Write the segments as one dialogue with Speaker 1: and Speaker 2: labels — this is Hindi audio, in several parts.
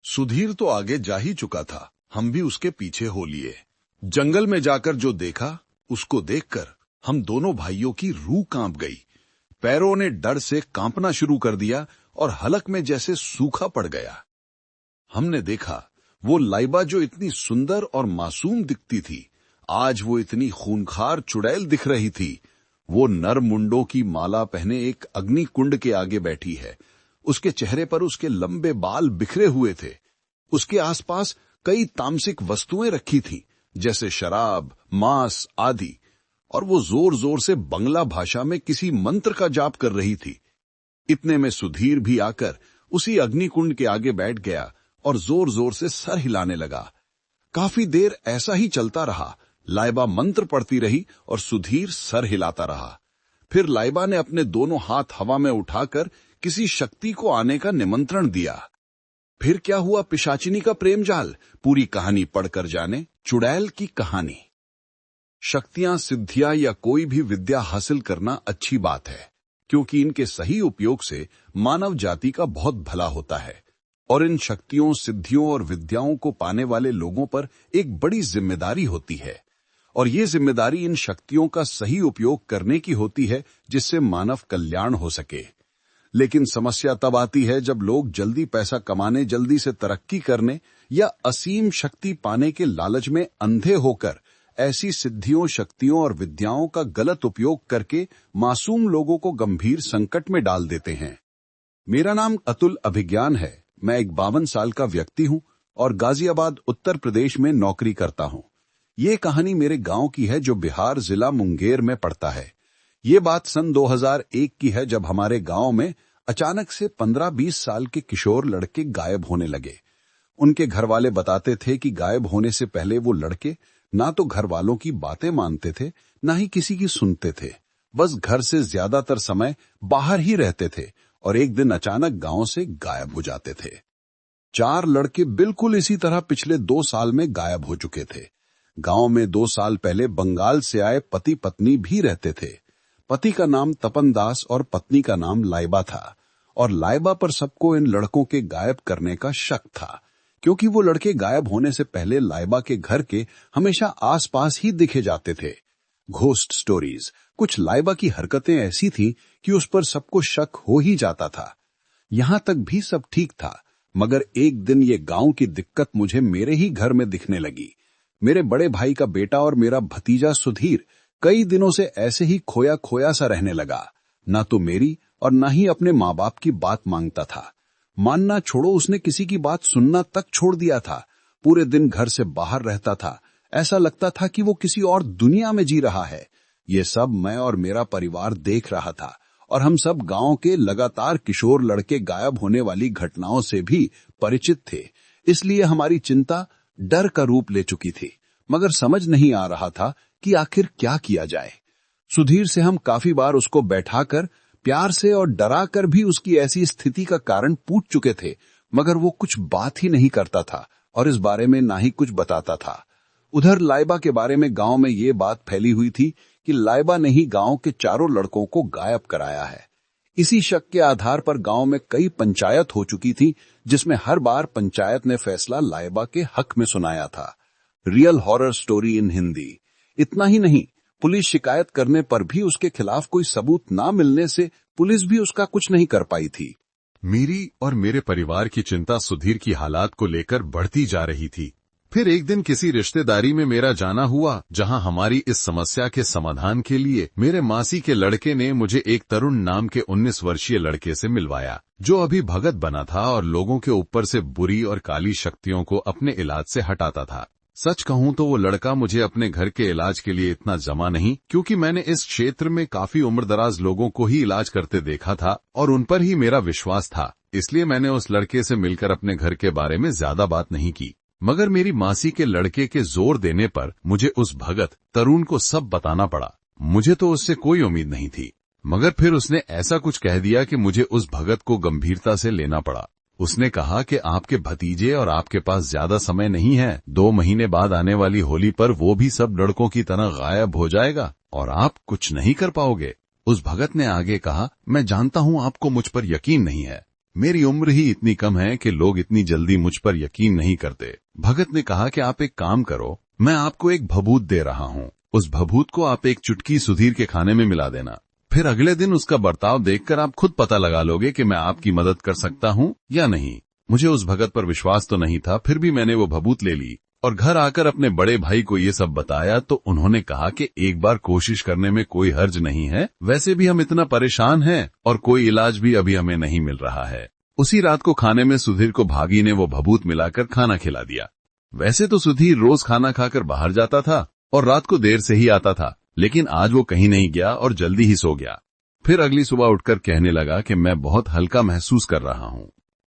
Speaker 1: सुधीर तो आगे जा ही चुका था, हम भी उसके पीछे हो लिए। जंगल में जाकर जो देखा, उसको देखकर हम दोनों भाइयों की रूह कांप गई। पैरों ने डर से कांपना शुरू कर दिया और हलक में जैसे सूखा पड़ गया। हमने देखा वो लाइबा जो इतनी सुंदर और मासूम दिखती थी, आज वो इतनी खूंखार चुड़ैल दिख रही थी। वो नर मुंडों की माला पहने एक अग्नि कुंड के आगे बैठी है। उसके चेहरे पर उसके लंबे बाल बिखरे हुए थे। उसके आसपास कई तामसिक वस्तुएं रखी थीं, जैसे शराब, मांस आदि, और वो जोर जोर से बंगला भाषा में किसी मंत्र का जाप कर रही थी। इतने में सुधीर भी आकर उसी अग्निकुंड के आगे बैठ गया और जोर जोर से सर हिलाने लगा। काफी देर ऐसा ही चलता रहा। लाइबा मंत्र पढ़ती रही और सुधीर सर हिलाता रहा। फिर लाइबा ने अपने दोनों हाथ हवा में उठाकर किसी शक्ति को आने का निमंत्रण दिया। फिर क्या हुआ पिशाचिनी का प्रेम जाल, पूरी कहानी पढ़कर जाने चुड़ैल की कहानी। शक्तियां, सिद्धियां या कोई भी विद्या हासिल करना अच्छी बात है, क्योंकि इनके सही उपयोग से मानव जाति का बहुत भला होता है। और इन शक्तियों, सिद्धियों और विद्याओं को पाने वाले लोगों पर एक बड़ी जिम्मेदारी होती है, और ये जिम्मेदारी इन शक्तियों का सही उपयोग करने की होती है, जिससे मानव कल्याण हो सके। लेकिन समस्या तब आती है जब लोग जल्दी पैसा कमाने, जल्दी से तरक्की करने या असीम शक्ति पाने के लालच में अंधे होकर ऐसी सिद्धियों, शक्तियों और विद्याओं का गलत उपयोग करके मासूम लोगों को गंभीर संकट में डाल देते हैं। मेरा नाम अतुल अभिज्ञान है। मैं एक 52 साल का व्यक्ति हूं और गाजियाबाद, उत्तर प्रदेश में नौकरी करता हूं। ये कहानी मेरे गांव की है जो बिहार जिला मुंगेर में पड़ता है। ये बात सन 2001 की है, जब हमारे गांव में अचानक से 15-20 साल के किशोर लड़के गायब होने लगे। उनके घर वाले बताते थे कि गायब होने से पहले वो लड़के ना तो घर वालों की बातें मानते थे, ना ही किसी की सुनते थे। बस घर से ज्यादातर समय बाहर ही रहते थे और एक दिन अचानक गांव से गायब हो जाते थे। 4 लड़के बिल्कुल इसी तरह पिछले 2 साल में गायब हो चुके थे। गांव में 2 साल पहले बंगाल से आए पति पत्नी भी रहते थे। पति का नाम तपन दास और पत्नी का नाम लाइबा था, और लाइबा पर सबको इन लड़कों के गायब करने का शक था, क्योंकि वो लड़के गायब होने से पहले लाइबा के घर के हमेशा आसपास ही दिखे जाते थे। घोस्ट स्टोरीज, कुछ लाइबा की हरकतें ऐसी थीं कि उस पर सबको शक हो ही जाता था। यहां तक भी सब ठीक था, मगर एक दिन ये गांव की दिक्कत मुझे मेरे ही घर में दिखने लगी। मेरे बड़े भाई का बेटा और मेरा भतीजा सुधीर कई दिनों से ऐसे ही खोया खोया सा रहने लगा। ना तो मेरी और ना ही अपने माँ बाप की बात मांगता था। मानना छोड़ो, उसने किसी की बात सुनना तक छोड़ दिया था। पूरे दिन घर से बाहर रहता था। ऐसा लगता था कि वो किसी और दुनिया में जी रहा है। ये सब मैं और मेरा परिवार देख रहा था, और हम सब गांव के लगातार किशोर लड़के गायब होने वाली घटनाओं से भी परिचित थे। इसलिए हमारी चिंता डर का रूप ले चुकी थी, मगर समझ नहीं आ रहा था कि आखिर क्या किया जाए। सुधीर से हम काफी बार उसको बैठाकर प्यार से और डरा कर भी उसकी ऐसी स्थिति का कारण पूछ चुके थे, मगर वो कुछ बात ही नहीं करता था और इस बारे में ना ही कुछ बताता था। उधर लाइबा के बारे में गांव में ये बात फैली हुई थी कि लाइबा ने ही गांव के 4 लड़कों को गायब कराया है। इसी शक के आधार पर गांव में कई पंचायत हो चुकी थी, जिसमें हर बार पंचायत ने फैसला लाइबा के हक में सुनाया था। Real horror story in Hindi. इतना ही नहीं, पुलिस शिकायत करने पर भी उसके खिलाफ कोई सबूत ना मिलने से पुलिस भी उसका कुछ नहीं कर पाई थी।
Speaker 2: मेरी और मेरे परिवार की चिंता सुधीर की हालात को लेकर बढ़ती जा रही थी। फिर एक दिन किसी रिश्तेदारी में मेरा जाना हुआ, जहां हमारी इस समस्या के समाधान के लिए मेरे मासी के लड़के ने मुझे एक तरुण नाम के 19 वर्षीय लड़के से मिलवाया, जो अभी भगत बना था और लोगों के ऊपर से बुरी और काली शक्तियों को अपने इलाज से हटाता था। सच कहूं तो वो लड़का मुझे अपने घर के इलाज के लिए इतना जमा नहीं, क्योंकि मैंने इस क्षेत्र में काफी उम्रदराज लोगों को ही इलाज करते देखा था और उन पर ही मेरा विश्वास था। इसलिए मैंने उस लड़के से मिलकर अपने घर के बारे में ज्यादा बात नहीं की। मगर मेरी मासी के लड़के के जोर देने पर मुझे उस भगत तरुण को सब बताना पड़ा। मुझे तो उससे कोई उम्मीद नहीं थी, मगर फिर उसने ऐसा कुछ कह दिया कि मुझे उस भगत को गंभीरता से लेना पड़ा। उसने कहा कि आपके भतीजे और आपके पास ज्यादा समय नहीं है। 2 महीने बाद आने वाली होली पर वो भी सब लड़कों की तरह गायब हो जाएगा और आप कुछ नहीं कर पाओगे। उस भगत ने आगे कहा, मैं जानता हूं आपको मुझ पर यकीन नहीं है। मेरी उम्र ही इतनी कम है कि लोग इतनी जल्दी मुझ पर यकीन नहीं करते। भगत ने कहा कि आप एक काम करो, मैं आपको एक भभूत दे रहा हूँ। उस भभूत को आप एक चुटकी सुधीर के खाने में मिला देना। फिर अगले दिन उसका बर्ताव देखकर आप खुद पता लगा लोगे कि मैं आपकी मदद कर सकता हूँ या नहीं। मुझे उस भगत पर विश्वास तो नहीं था, फिर भी मैंने वो भभूत ले ली और घर आकर अपने बड़े भाई को ये सब बताया तो उन्होंने कहा कि एक बार कोशिश करने में कोई हर्ज नहीं है, वैसे भी हम इतना परेशान हैं और कोई इलाज भी अभी हमें नहीं मिल रहा है। उसी रात को खाने में सुधीर को भागी ने वो भभूत मिलाकर खाना खिला दिया। वैसे तो सुधीर रोज खाना खाकर बाहर जाता था और रात को देर से ही आता था, लेकिन आज वो कहीं नहीं गया और जल्दी ही सो गया। फिर अगली सुबह उठकर कहने लगा कि मैं बहुत हल्का महसूस कर रहा हूँ।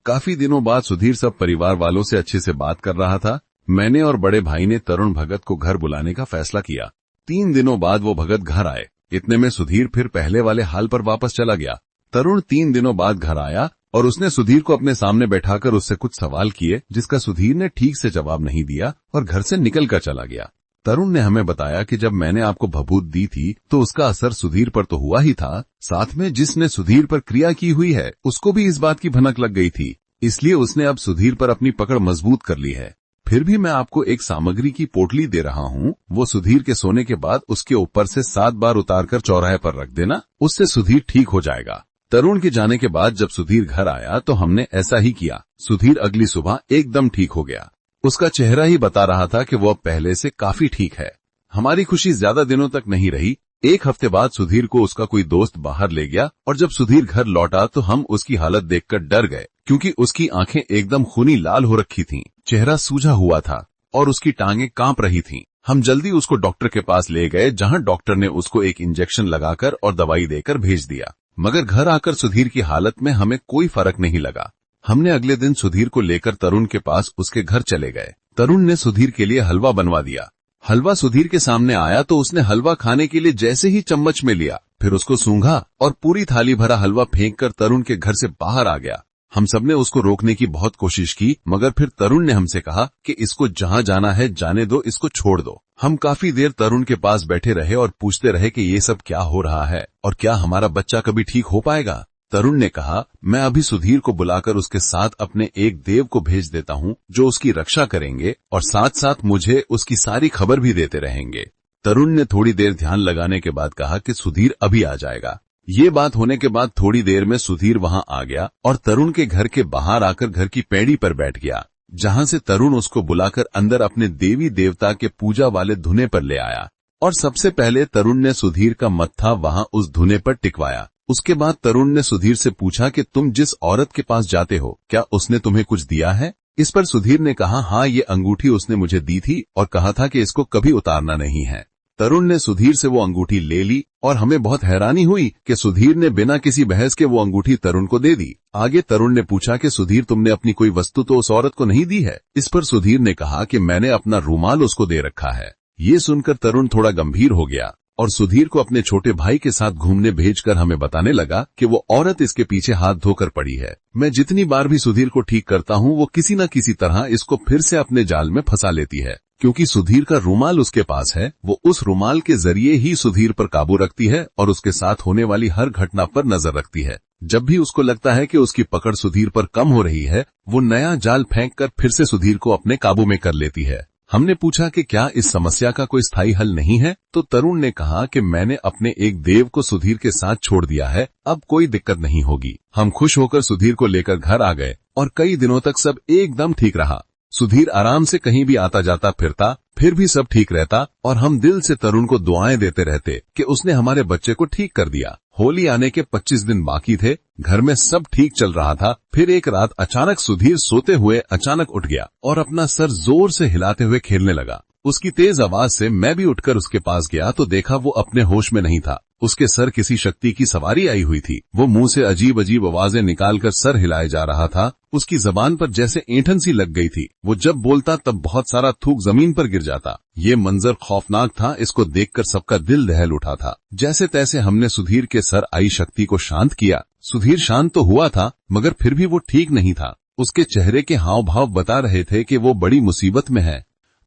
Speaker 2: काफी दिनों बाद सुधीर सब परिवार वालों से अच्छे से बात कर रहा था। मैंने और बड़े भाई ने तरुण भगत को घर बुलाने का फैसला किया। 3 दिनों बाद वो भगत घर आए। इतने में सुधीर फिर पहले वाले हाल पर वापस चला गया। तरुण 3 दिनों बाद घर आया और उसने सुधीर को अपने सामने बैठाकर उससे कुछ सवाल किए, जिसका सुधीर ने ठीक से जवाब नहीं दिया और घर से निकल कर चला गया। तरुण ने हमें बताया कि जब मैंने आपको भभूत दी थी तो उसका असर सुधीर पर तो हुआ ही था, साथ में जिसने सुधीर पर क्रिया की हुई है उसको भी इस बात की भनक लग गई थी, इसलिए उसने अब सुधीर पर अपनी पकड़ मजबूत कर ली है। फिर भी मैं आपको एक सामग्री की पोटली दे रहा हूँ, वो सुधीर के सोने के बाद उसके ऊपर से 7 बार उतारकर चौराहे पर रख देना, उससे सुधीर ठीक हो जाएगा। तरुण के जाने के बाद जब सुधीर घर आया तो हमने ऐसा ही किया। सुधीर अगली सुबह एकदम ठीक हो गया। उसका चेहरा ही बता रहा था कि वो अब पहले से काफी ठीक है। हमारी खुशी ज्यादा दिनों तक नहीं रही। 1 हफ्ते बाद सुधीर को उसका कोई दोस्त बाहर ले गया और जब सुधीर घर लौटा तो हम उसकी हालत देखकर डर गए, क्योंकि उसकी आंखें एकदम खूनी लाल हो रखी थीं, चेहरा सूजा हुआ था और उसकी टांगें कांप रही थीं। हम जल्दी उसको डॉक्टर के पास ले गए, जहां डॉक्टर ने उसको एक इंजेक्शन लगाकर और दवाई देकर भेज दिया। मगर घर आकर सुधीर की हालत में हमें कोई फर्क नहीं लगा। हमने अगले दिन सुधीर को लेकर तरुण के पास उसके घर चले गए। तरुण ने सुधीर के लिए हलवा बनवा दिया। हलवा सुधीर के सामने आया तो उसने हलवा खाने के लिए जैसे ही चम्मच में लिया, फिर उसको सूंघा और पूरी थाली भरा हलवा फेंककर तरुण के घर से बाहर आ गया। हम सबने उसको रोकने की बहुत कोशिश की, मगर फिर तरुण ने हमसे कहा कि इसको जहां जाना है जाने दो, इसको छोड़ दो। हम काफी देर तरुण के पास बैठे रहे और पूछते रहे कि ये सब क्या हो रहा है और क्या हमारा बच्चा कभी ठीक हो पाएगा। तरुण ने कहा, मैं अभी सुधीर को बुलाकर उसके साथ अपने एक देव को भेज देता हूँ जो उसकी रक्षा करेंगे और साथ साथ मुझे उसकी सारी खबर भी देते रहेंगे। तरुण ने थोड़ी देर ध्यान लगाने के बाद कहा कि सुधीर अभी आ जाएगा। ये बात होने के बाद थोड़ी देर में सुधीर वहां आ गया और तरुण के घर के बाहर आकर घर की पैड़ी पर बैठ गया, जहां से तरुण उसको बुलाकर अंदर अपने देवी देवता के पूजा वाले धुने पर ले आया और सबसे पहले तरुण ने सुधीर का मत्था वहां उस धुने पर टिकवाया। उसके बाद तरुण ने सुधीर से पूछा कि तुम जिस औरत के पास जाते हो, क्या उसने तुम्हें कुछ दिया है? इस पर सुधीर ने कहा, हाँ, ये अंगूठी उसने मुझे दी थी और कहा था कि इसको कभी उतारना नहीं है। तरुण ने सुधीर से वो अंगूठी ले ली और हमें बहुत हैरानी हुई कि सुधीर ने बिना किसी बहस के वो अंगूठी तरुण को दे दी। आगे तरुण ने पूछा कि सुधीर, तुमने अपनी कोई वस्तु तो उस औरत को नहीं दी है? इस पर सुधीर ने कहा कि मैंने अपना रूमाल उसको दे रखा है। ये सुनकर तरुण थोड़ा गंभीर हो गया और सुधीर को अपने छोटे भाई के साथ घूमने भेजकर हमें बताने लगा कि वो औरत इसके पीछे हाथ धोकर पड़ी है। मैं जितनी बार भी सुधीर को ठीक करता हूँ वो किसी न किसी तरह इसको फिर से अपने जाल में फंसा लेती है। क्योंकि सुधीर का रूमाल उसके पास है, वो उस रूमाल के जरिए ही सुधीर पर काबू रखती है और उसके साथ होने वाली हर घटना पर नजर रखती है। जब भी उसको लगता है कि उसकी पकड़ सुधीर पर कम हो रही है, वो नया जाल फेंककर फिर से सुधीर को अपने काबू में कर लेती है। हमने पूछा कि क्या इस समस्या का कोई स्थायी हल नहीं है, तो तरुण ने कहा कि मैंने अपने एक देव को सुधीर के साथ छोड़ दिया है, अब कोई दिक्कत नहीं होगी। हम खुश होकर सुधीर को लेकर घर आ गए और कई दिनों तक सब एकदम ठीक रहा। सुधीर आराम से कहीं भी आता जाता फिरता, फिर भी सब ठीक रहता और हम दिल से तरुण को दुआएं देते रहते कि उसने हमारे बच्चे को ठीक कर दिया। होली आने के 25 दिन बाकी थे, घर में सब ठीक चल रहा था। फिर एक रात अचानक सुधीर सोते हुए अचानक उठ गया और अपना सर जोर से हिलाते हुए खेलने लगा। उसकी तेज आवाज से मैं भी उठकर उसके पास गया तो देखा वो अपने होश में नहीं था। उसके सर किसी शक्ति की सवारी आई हुई थी। वो मुंह से अजीब अजीब आवाजें निकालकर सर हिलाए जा रहा था। उसकी जबान पर जैसे ऐंठन सी लग गई थी। वो जब बोलता तब बहुत सारा थूक जमीन पर गिर जाता। ये मंजर खौफनाक था। इसको देखकर सबका दिल दहल उठा था। जैसे तैसे हमने सुधीर के सर आई शक्ति को शांत किया। सुधीर शांत तो हुआ था, मगर फिर भी वो ठीक नहीं था। उसके चेहरे के हाव भाव बता रहे थे कि वो बड़ी मुसीबत में है।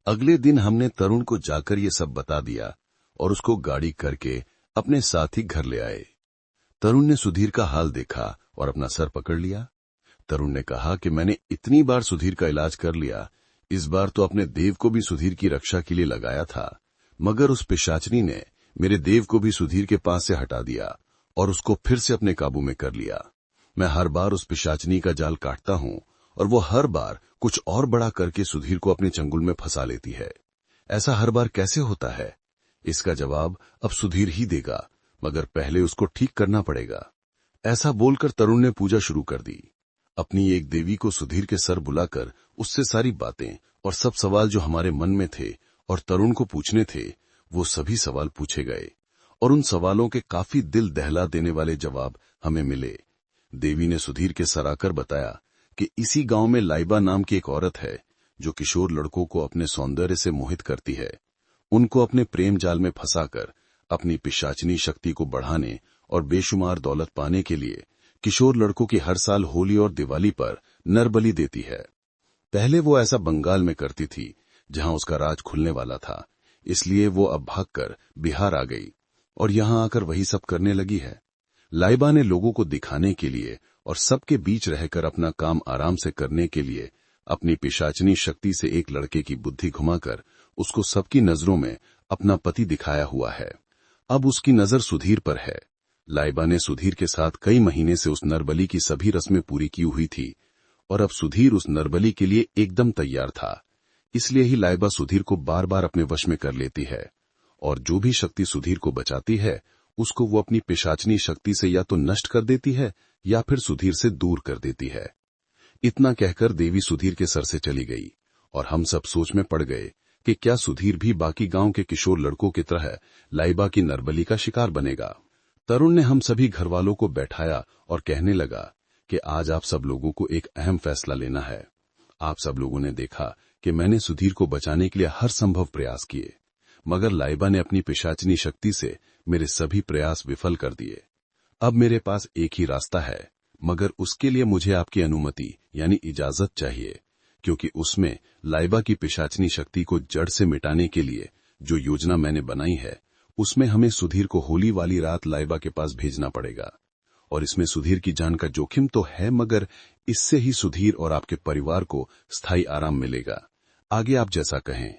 Speaker 1: अगले दिन हमने तरुण को जाकर ये सब बता दिया और उसको गाड़ी करके अपने साथ ही घर ले आए। तरुण ने सुधीर का हाल देखा और अपना सर पकड़ लिया।
Speaker 2: तरुण ने कहा कि मैंने इतनी बार सुधीर का इलाज कर लिया, इस बार तो अपने देव को भी सुधीर की रक्षा के लिए लगाया था, मगर उस पिशाचनी ने मेरे देव को भी सुधीर के पास से हटा दिया और उसको फिर से अपने काबू में कर लिया। मैं हर बार उस पिशाचनी का जाल काटता हूँ और वो हर बार कुछ और बड़ा करके सुधीर को अपने चंगुल में फंसा लेती है। ऐसा हर बार कैसे होता है? इसका जवाब अब सुधीर ही देगा, मगर पहले उसको ठीक करना पड़ेगा। ऐसा बोलकर तरुण ने पूजा शुरू कर दी। अपनी एक देवी को सुधीर के सर बुलाकर उससे सारी बातें और सब सवाल जो हमारे मन में थे और तरुण को पूछने थे, वो सभी सवाल पूछे गए और उन सवालों के काफी दिल दहला देने वाले जवाब हमें मिले। देवी ने सुधीर के सर आकर बताया कि इसी गांव में लाइबा नाम की एक औरत है जो किशोर लड़कों को अपने सौंदर्य से मोहित करती है। उनको अपने प्रेम जाल में फंसाकर अपनी पिशाचनी शक्ति को बढ़ाने और बेशुमार दौलत पाने के लिए किशोर लड़कों की हर साल होली और दिवाली पर नरबलि देती है। पहले वो ऐसा बंगाल में करती थी जहां उसका राज खुलने वाला था, इसलिए वो अब भागकर बिहार आ गई और यहां आकर वही सब करने लगी है। लाइबा ने लोगों को दिखाने के लिए और सबके बीच रहकर अपना काम आराम से करने के लिए अपनी पिशाचनी शक्ति से एक लड़के की बुद्धि घुमाकर उसको सबकी नजरों में अपना पति दिखाया हुआ है। अब उसकी नजर सुधीर पर है। लाइबा ने सुधीर के साथ कई महीने से उस नरबली की सभी रस्में पूरी की हुई थी और अब सुधीर उस नरबली के लिए एकदम तैयार था। इसलिए ही लाइबा सुधीर को बार बार अपने वश में कर लेती है और जो भी शक्ति सुधीर को बचाती है उसको वो अपनी पिशाचनी शक्ति से या तो नष्ट कर देती है या फिर सुधीर से दूर कर देती है। इतना कहकर देवी सुधीर के सर से चली गई और हम सब सोच में पड़ गए कि क्या सुधीर भी बाकी गांव के किशोर लड़कों की तरह लाइबा की नरबली का शिकार बनेगा। तरुण ने हम सभी घरवालों को बैठाया और कहने लगा कि आज आप सब लोगों को एक अहम फैसला लेना है। आप सब लोगों ने देखा कि मैंने सुधीर को बचाने के लिए हर संभव प्रयास किए, मगर लाइबा ने अपनी पिशाचनी शक्ति से मेरे सभी प्रयास विफल कर दिए। अब मेरे पास एक ही रास्ता है, मगर उसके लिए मुझे आपकी अनुमति यानी इजाजत चाहिए, क्योंकि उसमें लाइबा की पिशाचनी शक्ति को जड़ से मिटाने के लिए जो योजना मैंने बनाई है, उसमें हमें सुधीर को होली वाली रात लाइबा के पास भेजना पड़ेगा। और इसमें सुधीर की जान का जोखिम तो है, मगर इससे ही सुधीर और आपके परिवार को स्थायी आराम मिलेगा। आगे आप जैसा कहें।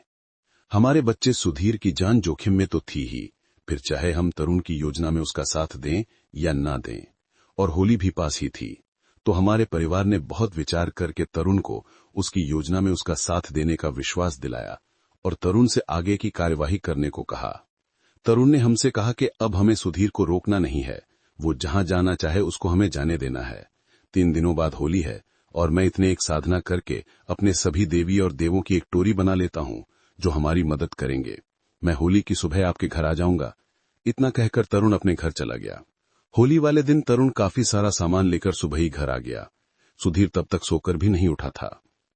Speaker 2: हमारे बच्चे सुधीर की जान जोखिम में तो थी ही, फिर चाहे हम तरुण की योजना में उसका साथ दें या ना दें, और होली भी पास ही थी, तो हमारे परिवार ने बहुत विचार करके तरुण को उसकी योजना में उसका साथ देने का विश्वास दिलाया और तरुण से आगे की कार्यवाही करने को कहा। तरुण ने हमसे कहा कि अब हमें सुधीर को रोकना नहीं है, वो जहां जाना चाहे उसको हमें जाने देना है। 3 दिनों बाद होली है और मैं इतने एक साधना करके अपने सभी देवी और देवों की एक टोरी बना लेता हूं जो हमारी मदद करेंगे। मैं होली की सुबह आपके घर आ जाऊंगा। इतना कहकर तरुण अपने घर चला गया। होली वाले दिन तरुण काफी सारा सामान लेकर सुबह ही घर आ गया। सुधीर तब तक सोकर भी नहीं उठा था।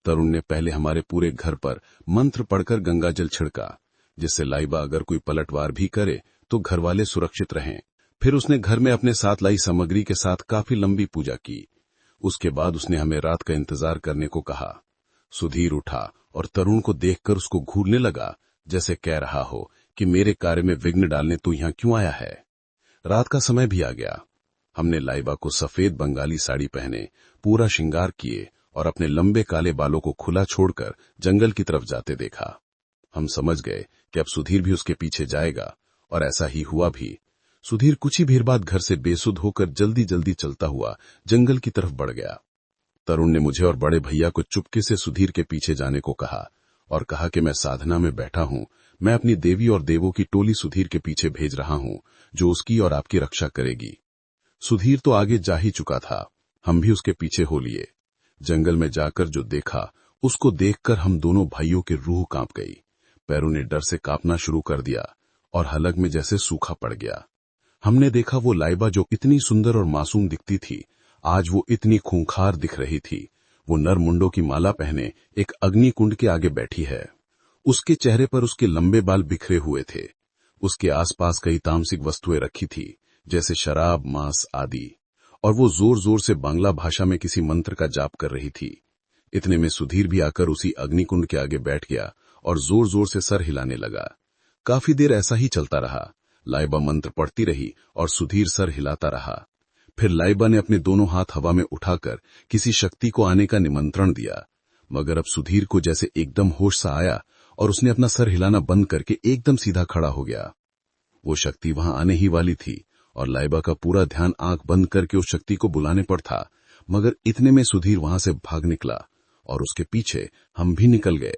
Speaker 2: तरुण ने पहले हमारे पूरे घर पर मंत्र पढ़कर गंगा जल छिड़का, जिससे लाइबा अगर कोई पलटवार भी करे तो घर वाले सुरक्षित रहें। फिर उसने घर में अपने साथ लाई सामग्री के साथ काफी लंबी पूजा की। उसके बाद उसने हमें रात का इंतजार करने को कहा। सुधीर उठा और तरुण को देखकर उसको घूरने लगा, जैसे कह रहा हो कि मेरे कार्य में विघ्न डालने तू यहाँ क्यों आया है। रात का समय भी आ गया। हमने लाइबा को सफेद बंगाली साड़ी पहने, पूरा श्रृंगार किए और अपने लंबे काले बालों को खुला छोड़कर जंगल की तरफ जाते देखा। हम समझ गए कि अब सुधीर भी उसके पीछे जाएगा, और ऐसा ही हुआ भी। सुधीर कुछ ही देर बाद घर से बेसुध होकर जल्दी जल्दी चलता हुआ जंगल की तरफ बढ़ गया। तरुण ने मुझे और बड़े भैया को चुपके से सुधीर के पीछे जाने को कहा और कहा कि मैं साधना में बैठा हूं, मैं अपनी देवी और देवों की टोली सुधीर के पीछे भेज रहा हूं, जो उसकी और आपकी रक्षा करेगी। सुधीर तो आगे जा ही चुका था, हम भी उसके पीछे हो लिए। जंगल में जाकर जो देखा, उसको देखकर हम दोनों भाइयों की रूह कांप गई। पैरों ने डर से कांपना शुरू कर दिया और हलक में जैसे सूखा पड़ गया। हमने देखा वो लाइबा जो इतनी सुंदर और मासूम दिखती थी, आज वो इतनी खूंखार दिख रही थी। वो नरमुंडों की माला पहने एक अग्नि कुंड के आगे बैठी है। उसके चेहरे पर उसके लंबे बाल बिखरे हुए थे। उसके आसपास कई तामसिक वस्तुएं रखी थी, जैसे शराब, मांस आदि, और वो जोर जोर से बांग्ला भाषा में किसी मंत्र का जाप कर रही थी। इतने में सुधीर भी आकर उसी अग्निकुंड के आगे बैठ गया और जोर जोर से सर हिलाने लगा। काफी देर ऐसा ही चलता रहा। लाइबा मंत्र पढ़ती रही और सुधीर सर हिलाता रहा। फिर लाइबा ने अपने दोनों हाथ हवा में उठाकर किसी शक्ति को आने का निमंत्रण दिया, मगर अब सुधीर को जैसे एकदम होश सा आया और उसने अपना सर हिलाना बंद करके एकदम सीधा खड़ा हो गया। वो शक्ति वहां आने ही वाली थी और लाइबा का पूरा ध्यान आंख बंद करके उस शक्ति को बुलाने पर था, मगर इतने में सुधीर वहां से भाग निकला और उसके पीछे हम भी निकल गए।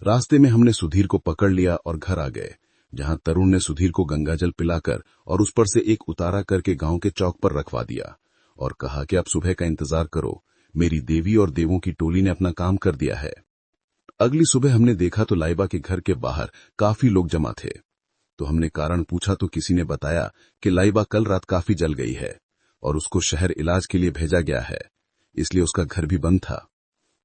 Speaker 2: रास्ते में हमने सुधीर को पकड़ लिया और घर आ गए, जहां तरुण ने सुधीर को गंगाजल पिलाकर और उस पर से एक उतारा करके गांव के चौक पर रखवा दिया और कहा कि आप सुबह का इंतजार करो, मेरी देवी और देवों की टोली ने अपना काम कर दिया है। अगली सुबह हमने देखा तो लाइबा के घर के बाहर काफी लोग जमा थे। तो हमने कारण पूछा तो किसी ने बताया कि लाइबा कल रात काफी जल गई है और उसको शहर इलाज के लिए भेजा गया है, इसलिए उसका घर भी बंद था।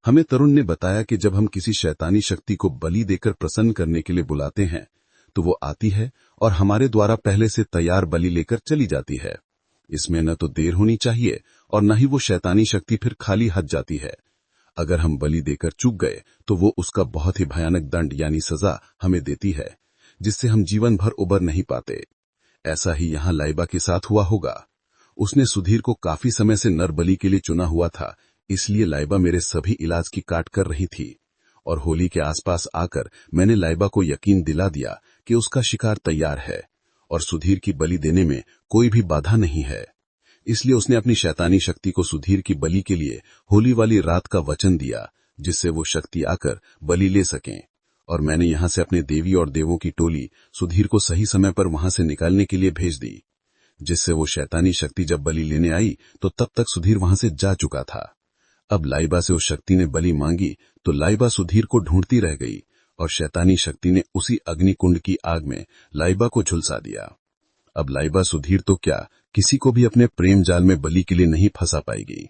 Speaker 2: हमें तरुण ने बताया कि जब हम किसी शैतानी शक्ति को बलि देकर प्रसन्न करने के लिए बुलाते हैं तो वो आती है और हमारे द्वारा पहले से तैयार बलि लेकर चली जाती है। इसमें न तो देर होनी चाहिए और न ही वो शैतानी शक्ति फिर खाली हाथ जाती है। अगर हम बलि देकर चूक गए तो वो उसका बहुत ही भयानक दंड यानी सजा हमें देती है, जिससे हम जीवन भर उबर नहीं पाते। ऐसा ही यहाँ लाइबा के साथ हुआ होगा। उसने सुधीर को काफी समय से नर बलि के लिए चुना हुआ था, इसलिए लाइबा मेरे सभी इलाज की काट कर रही थी और होली के आसपास आकर मैंने लाइबा को यकीन दिला दिया कि उसका शिकार तैयार है और सुधीर की बलि देने में कोई भी बाधा नहीं है। इसलिए उसने अपनी शैतानी शक्ति को सुधीर की बलि के लिए होली वाली रात का वचन दिया, जिससे वो शक्ति आकर बलि ले सकें। और मैंने यहां से अपने देवी और देवों की टोली सुधीर को सही समय पर वहां से निकालने के लिए भेज दी, जिससे वो शैतानी शक्ति जब बलि लेने आई तो तब तक सुधीर वहां से जा चुका था। अब लाइबा से उस शक्ति ने बलि मांगी तो लाइबा सुधीर को ढूंढती रह गई और शैतानी शक्ति ने उसी अग्निकुंड की आग में लाइबा को झुलसा दिया। अब लाइबा सुधीर तो क्या, किसी को भी अपने प्रेम जाल में बलि के लिए नहीं फंसा पाएगी।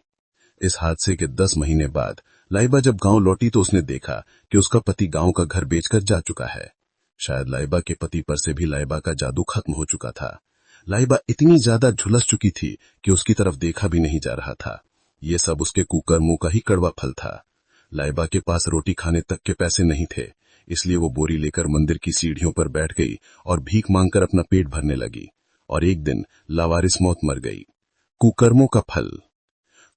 Speaker 2: इस हादसे के 10 महीने बाद लाइबा जब गांव लौटी तो उसने देखा कि उसका पति गांव का घर बेचकर जा चुका है। शायद लाइबा के पति पर से भी लाइबा का जादू खत्म हो चुका था। लाइबा इतनी ज्यादा झुलस चुकी थी कि उसकी तरफ देखा भी नहीं जा रहा था। ये सब उसके कुकर्मों का ही कड़वा फल था। लाइबा के पास रोटी खाने तक के पैसे नहीं थे, इसलिए वो बोरी लेकर मंदिर की सीढ़ियों पर बैठ गई और भीख मांगकर अपना पेट भरने लगी और एक दिन लावारिस मौत मर गई। कुकर्मों का फल।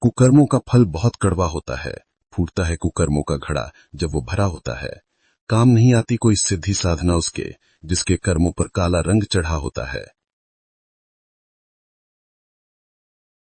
Speaker 2: कुकर्मों का फल बहुत कड़वा होता है। फूटता है कुकर्मों का घड़ा जब वो भरा होता है। काम नहीं आती कोई सिद्धि साधना उसके, जिसके कर्मों पर काला रंग चढ़ा होता है।